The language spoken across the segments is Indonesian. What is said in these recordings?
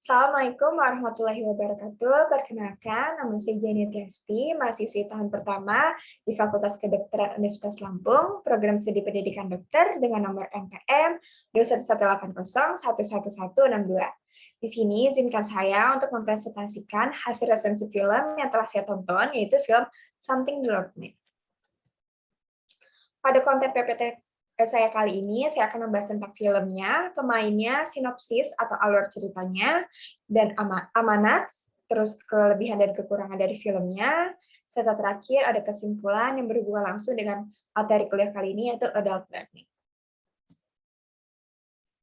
Assalamualaikum warahmatullahi wabarakatuh. Perkenalkan, nama saya Jenny Tiasti, mahasiswi tahun pertama di Fakultas Kedokteran Universitas Lampung, program studi pendidikan dokter dengan nomor NPM 21180111162. Di sini izinkan saya untuk mempresentasikan hasil resensi film yang telah saya tonton, yaitu film Something the Lord Made. Pada konten PPT saya kali ini, saya akan membahas tentang filmnya, pemainnya, sinopsis atau alur ceritanya, dan amanat, terus kelebihan dan kekurangan dari filmnya, serta terakhir ada kesimpulan yang berhubungan langsung dengan materi kuliah kali ini, yaitu adult learning.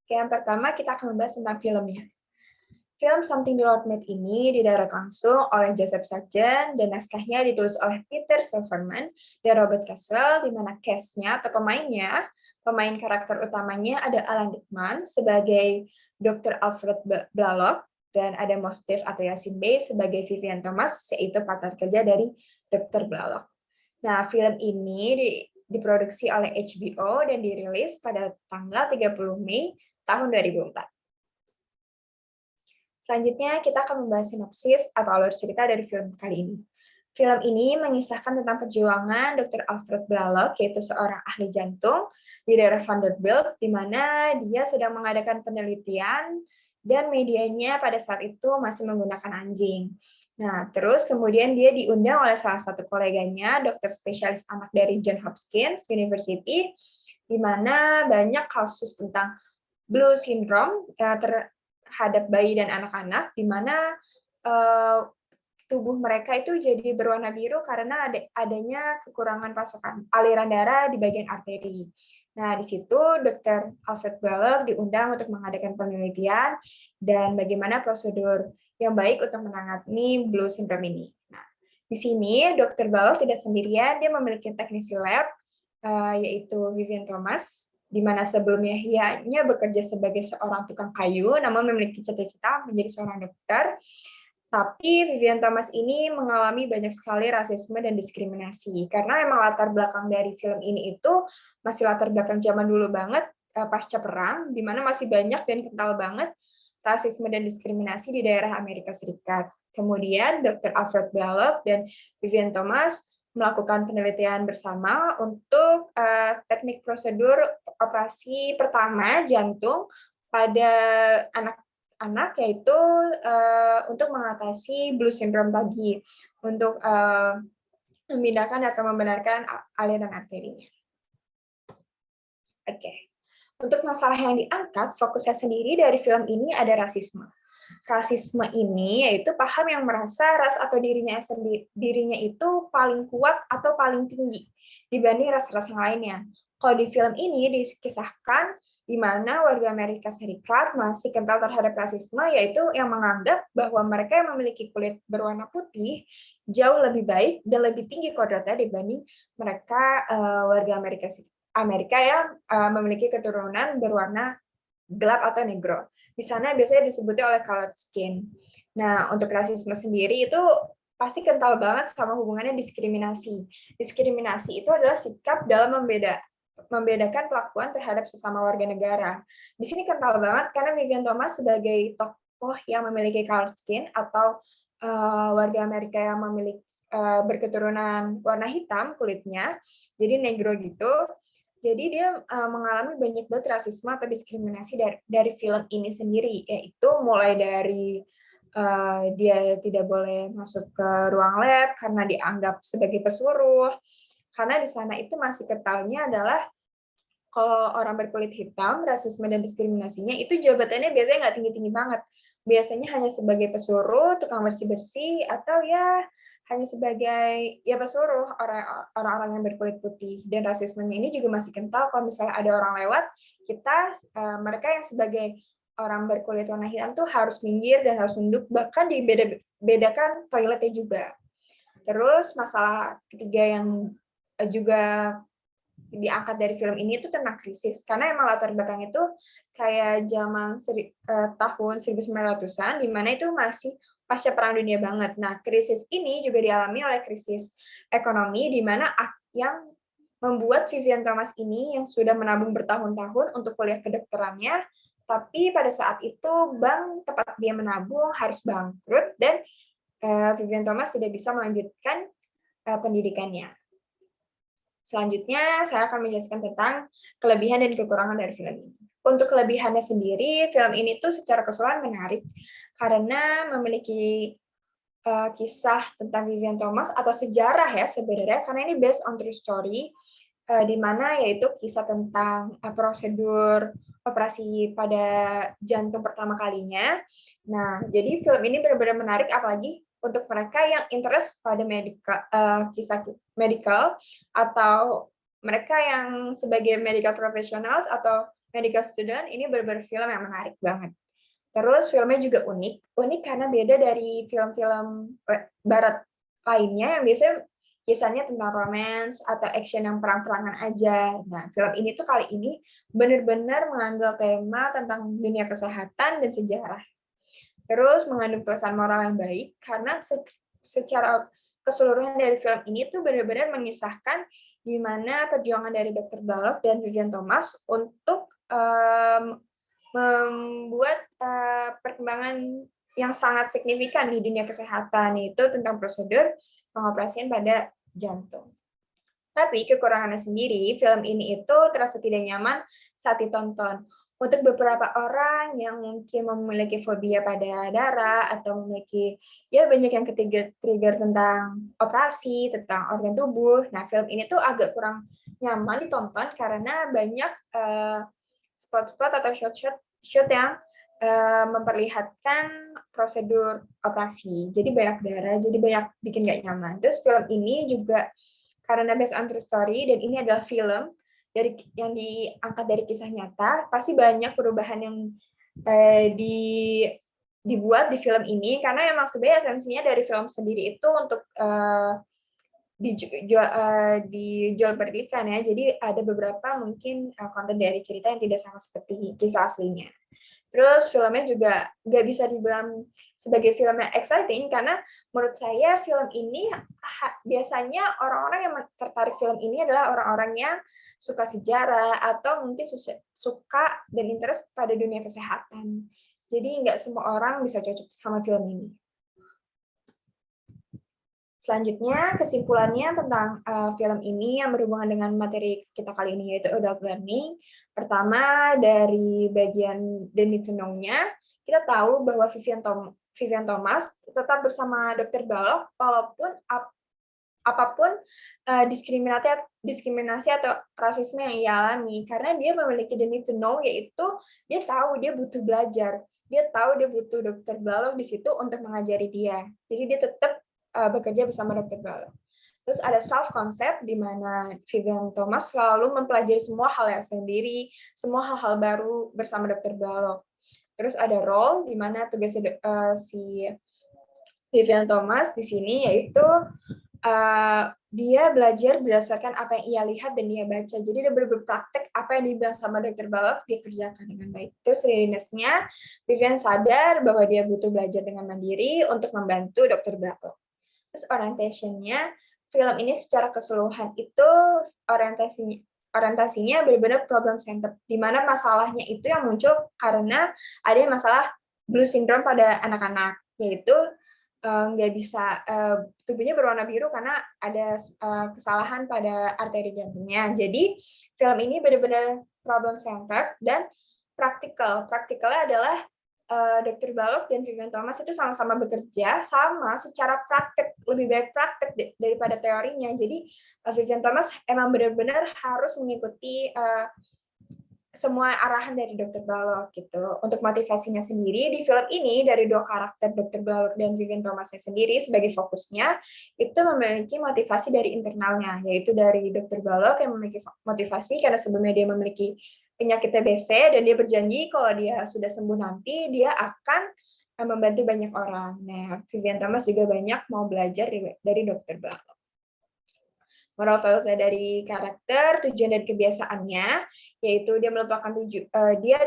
Oke, yang pertama kita akan membahas tentang filmnya. Film Something the Lord Made ini didirect langsung oleh Joseph Sargent dan naskahnya ditulis oleh Peter Silverman dan Robert Caswell, di mana cast-nya atau pemain karakter utamanya ada Alan Rickman sebagai Dr. Alfred Blalock dan ada Mostif atau Yasin Bey sebagai Vivian Thomas, yaitu partner kerja dari Dr. Blalock. Nah, film ini diproduksi oleh HBO dan dirilis pada tanggal 30 Mei tahun 2004. Selanjutnya, kita akan membahas sinopsis atau alur cerita dari film kali ini. Film ini mengisahkan tentang perjuangan Dr. Alfred Blalock, yaitu seorang ahli jantung di daerah Vanderbilt, di mana dia sedang mengadakan penelitian dan medianya pada saat itu masih menggunakan anjing. Nah, terus kemudian dia diundang oleh salah satu koleganya, dokter spesialis anak dari Johns Hopkins University, di mana banyak kasus tentang Blue Syndrome terhadap bayi dan anak-anak, di mana tubuh mereka itu jadi berwarna biru karena adanya kekurangan pasokan aliran darah di bagian arteri. Nah, di situ Dr. Alfred Blalock diundang untuk mengadakan penelitian dan bagaimana prosedur yang baik untuk menangani Blue Syndrome ini. Nah, di sini Dr. Blalock tidak sendirian, dia memiliki teknisi lab, yaitu Vivian Thomas, di mana sebelumnya ia bekerja sebagai seorang tukang kayu, namun memiliki cita-cita menjadi seorang dokter. Tapi Vivian Thomas ini mengalami banyak sekali rasisme dan diskriminasi, karena emang latar belakang dari film ini itu masih latar belakang zaman dulu banget, pasca perang, di mana masih banyak dan kental banget rasisme dan diskriminasi di daerah Amerika Serikat. Kemudian Dr. Alfred Blalock dan Vivian Thomas melakukan penelitian bersama untuk teknik prosedur operasi pertama jantung pada anak-anak, yaitu untuk mengatasi Blue Syndrome tadi, untuk memindahkan atau membenarkan aliran arterinya. Oke. Untuk masalah yang diangkat, fokusnya sendiri dari film ini ada rasisme. Rasisme ini yaitu paham yang merasa ras atau dirinya itu paling kuat atau paling tinggi dibanding ras-ras yang lainnya. Kalau di film ini dikisahkan di mana warga Amerika Serikat masih kental terhadap rasisme, yaitu yang menganggap bahwa mereka yang memiliki kulit berwarna putih jauh lebih baik dan lebih tinggi kodratnya dibanding mereka warga Amerika yang memiliki keturunan berwarna gelap atau negro. Di sana biasanya disebutnya oleh colored skin. Nah, untuk rasisme sendiri itu pasti kental banget sama hubungannya diskriminasi. Diskriminasi itu adalah sikap dalam membedakan perlakuan terhadap sesama warga negara. Di sini kental banget karena Vivian Thomas sebagai tokoh yang memiliki colored skin atau warga Amerika yang memiliki berketurunan warna hitam kulitnya, jadi negro gitu. Jadi dia mengalami banyak banget rasisme atau diskriminasi dari film ini sendiri, yaitu mulai dari dia tidak boleh masuk ke ruang lab karena dianggap sebagai pesuruh, karena di sana itu masih kentalnya adalah kalau orang berkulit hitam, rasisme dan diskriminasinya itu jabatannya biasanya nggak tinggi-tinggi banget. Biasanya hanya sebagai pesuruh, tukang bersih-bersih, atau ya hanya sebagai ya pesuruh orang-orang yang berkulit putih. Dan rasismenya ini juga masih kental kalau misalnya ada orang lewat, mereka yang sebagai orang berkulit warna hitam tuh harus minggir dan harus nunduk, bahkan dibedakan toiletnya juga. Terus masalah ketiga yang juga diangkat dari film ini itu tentang krisis, karena emang latar belakang itu kayak zaman tahun 1900-an, di mana itu masih pasca Perang Dunia banget. Nah, krisis ini juga dialami oleh krisis ekonomi, di mana yang membuat Vivian Thomas ini yang sudah menabung bertahun-tahun untuk kuliah kedokterannya Tapi pada saat itu bank tempat dia menabung harus bangkrut dan Vivian Thomas tidak bisa melanjutkan pendidikannya. Selanjutnya, saya akan menjelaskan tentang kelebihan dan kekurangan dari film ini. Untuk kelebihannya sendiri, film ini tuh secara keseluruhan menarik karena memiliki kisah tentang Vivian Thomas atau sejarah ya sebenarnya, karena ini based on true story, di mana yaitu kisah tentang prosedur operasi pada jantung pertama kalinya. Nah, jadi film ini benar-benar menarik, apalagi untuk mereka yang interest pada kisah medical, atau mereka yang sebagai medical professionals atau medical student, ini benar-benar film yang menarik banget. Terus filmnya juga unik karena beda dari film-film barat lainnya yang biasanya kisahnya tentang romance atau action yang perang-perangan aja. Nah, film ini tuh kali ini benar-benar mengambil tema tentang dunia kesehatan dan sejarah. Terus mengandung pesan moral yang baik karena secara keseluruhan dari film ini tuh benar-benar mengisahkan gimana perjuangan dari Dr. Balog dan Vivian Thomas untuk membuat perkembangan yang sangat signifikan di dunia kesehatan, yaitu tentang prosedur pengoperasian pada jantung. Tapi kekurangannya sendiri, film ini itu terasa tidak nyaman saat ditonton. Untuk beberapa orang yang mungkin memiliki fobia pada darah atau memiliki banyak yang trigger tentang operasi, tentang organ tubuh. Nah, film ini tuh agak kurang nyaman ditonton karena banyak spot-spot atau shot yang memperlihatkan prosedur operasi. Jadi banyak darah, jadi banyak bikin nggak nyaman. Terus film ini juga karena based on true story dan ini adalah film yang diangkat dari kisah nyata, pasti banyak perubahan yang dibuat di film ini karena emang sebenarnya esensinya dari film sendiri itu untuk dijual belikan ya. Jadi ada beberapa mungkin konten dari cerita yang tidak sama seperti kisah aslinya. Terus filmnya juga nggak bisa dibilang sebagai film yang exciting karena menurut saya film ini biasanya orang-orang yang tertarik film ini adalah orang-orang yang suka sejarah atau mungkin suka dan interest pada dunia kesehatan. Jadi nggak semua orang bisa cocok sama film ini. Selanjutnya, kesimpulannya tentang film ini yang berhubungan dengan materi kita kali ini, yaitu adult learning. Pertama, dari bagian The Need to Know-nya, kita tahu bahwa Vivian Thomas tetap bersama Dr. Balog, walaupun apapun diskriminasi atau rasisme yang ia alami, karena dia memiliki The Need to Know, yaitu dia tahu dia butuh belajar. Dia tahu dia butuh Dr. Balog di situ untuk mengajari dia. Jadi dia tetap bekerja bersama Dr. Balog. Terus ada self concept di mana Vivian Thomas selalu mempelajari semua hal yang sendiri, semua hal-hal baru bersama Dr. Balog. Terus ada role di mana tugasnya si Vivian Thomas di sini yaitu dia belajar berdasarkan apa yang ia lihat dan dia baca. Jadi dia berpraktek apa yang dibilang sama Dr. Balog, dia kerjakan dengan baik. Terus readiness-nya, Vivian sadar bahwa dia butuh belajar dengan mandiri untuk membantu Dr. Balog. Terus orientation-nya, film ini secara keseluruhan itu orientasinya benar-benar problem center, di mana masalahnya itu yang muncul karena ada masalah blue syndrome pada anak-anak, yaitu nggak bisa tubuhnya berwarna biru karena ada kesalahan pada arteri jantungnya. Jadi film ini benar-benar problem center dan praktikal. Praktikalnya adalah Dr. Balog dan Vivian Thomas itu sama-sama bekerja sama secara praktek, lebih baik praktek daripada teorinya. Jadi Vivian Thomas emang benar-benar harus mengikuti semua arahan dari Dr. Balog gitu. Untuk motivasinya sendiri di film ini dari dua karakter Dr. Balog dan Vivian Thomasnya sendiri sebagai fokusnya itu memiliki motivasi dari internalnya, yaitu dari Dr. Balog yang memiliki motivasi karena sebelumnya dia memiliki penyakit TBC dan dia berjanji kalau dia sudah sembuh nanti dia akan membantu banyak orang. Nah, Vivian Thomas juga banyak mau belajar dari Dr. Balog. Moral value dari karakter, tujuan dan kebiasaannya, yaitu dia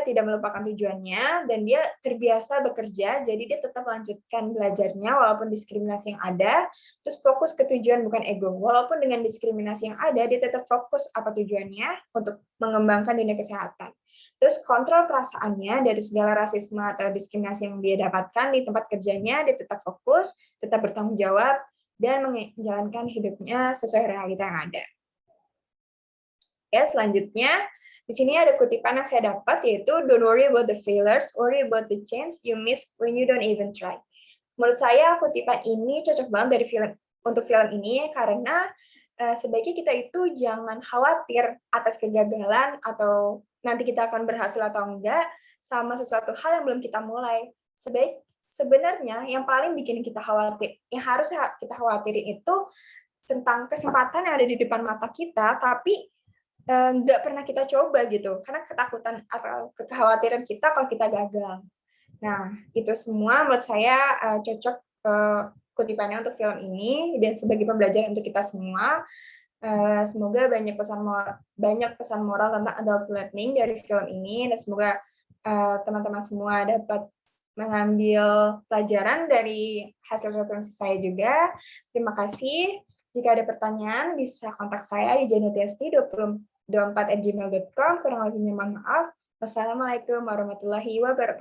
tidak melupakan tujuannya dan dia terbiasa bekerja, jadi dia tetap melanjutkan belajarnya walaupun diskriminasi yang ada, terus fokus ke tujuan bukan ego. Walaupun dengan diskriminasi yang ada, dia tetap fokus apa tujuannya untuk mengembangkan dunia kesehatan. Terus kontrol perasaannya dari segala rasisme atau diskriminasi yang dia dapatkan di tempat kerjanya, dia tetap fokus, tetap bertanggung jawab, dan menjalankan hidupnya sesuai realita yang ada. Ya, selanjutnya, di sini ada kutipan yang saya dapat, yaitu don't worry about the failures, worry about the chance you miss when you don't even try. Menurut saya, kutipan ini cocok banget untuk film ini, karena sebaiknya kita itu jangan khawatir atas kegagalan atau nanti kita akan berhasil atau enggak sama sesuatu hal yang belum kita mulai. Sebenarnya yang paling bikin kita khawatir, yang harus kita khawatirin itu tentang kesempatan yang ada di depan mata kita, tapi nggak pernah kita coba gitu, karena ketakutan atau kekhawatiran kita kalau kita gagal. Nah, itu semua menurut saya cocok kutipannya untuk film ini dan sebagai pembelajaran untuk kita semua. Semoga banyak pesan moral tentang adult learning dari film ini, dan semoga teman-teman semua dapat mengambil pelajaran dari hasil resensi saya juga. Terima kasih. Jika ada pertanyaan, bisa kontak saya di janutiasti24@gmail.com. Kurang lebihnya mohon maaf. Wassalamualaikum warahmatullahi wabarakatuh.